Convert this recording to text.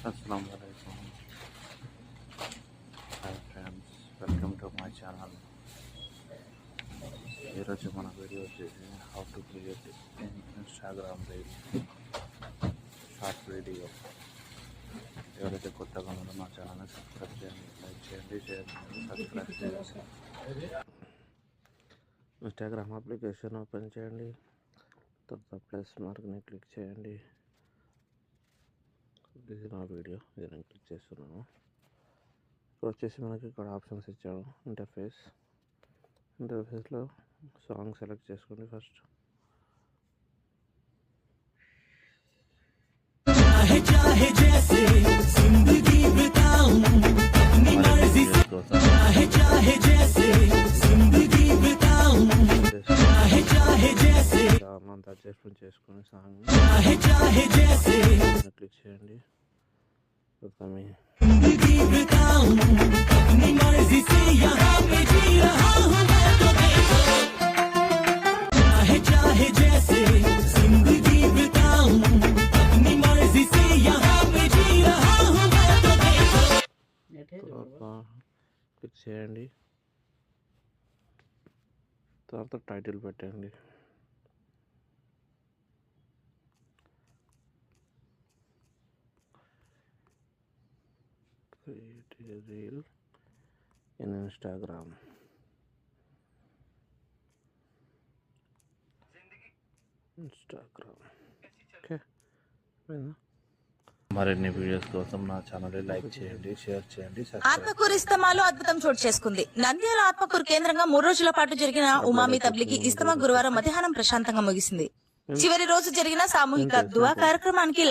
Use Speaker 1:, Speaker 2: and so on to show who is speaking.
Speaker 1: Assalamualaikum. Hi friends, welcome to my channel. ఈరోజు మన video వచ్చేసి how to create Instagram reel short video. ఎవరైతే కొత్తగా ఉన్నారో మా ఛానల్ని సబ్స్క్రైబ్ చేయండి, లైక్ చేయండి, షేర్ చేయండి, సబ్స్క్రైబ్ చేయండి. ఇన్స్టాగ్రామ్ అప్లికేషన్ ఓపెన్ చేయండి, తర్వాత ప్లస్ మార్క్ని క్లిక్ చేయండి. ఇది నా వీడియో, ఇది నేను క్లిక్ చేస్తున్నాను. ఇప్పుడు వచ్చేసి మనకి ఇక్కడ ఆప్షన్స్ ఇచ్చాడు. ఇంటర్ఫేస్లో సాంగ్ సెలెక్ట్ చేసుకోండి. ఫస్ట్ అంతా అడ్జస్ట్మెంట్ చేసుకుని సాంగ్ క్లిక్ చేయండి. క్లిక్ చేయండి, తర్వాత టైటిల్ పెట్టండి. Create a reel in Instagram. Okay, మరిన్ని వీడియోస్ కోసం నా ఛానల్ లైక్ చేయండి, షేర్ చేయండి.
Speaker 2: ఆత్మకూరు ఇస్తమాలో అద్భుతం చోటు చేసుకుంది. నంద్యాల ఆత్మకూరు కేంద్రంగా 3 రోజుల పాటు జరిగిన ఉమామి తబ్లికి ఇస్తమా గురువారం మధ్యాహ్నం ప్రశాంతంగా ముగిసింది. చివరి రోజు జరిగిన సామూహిక దువా కార్యక్రమానికి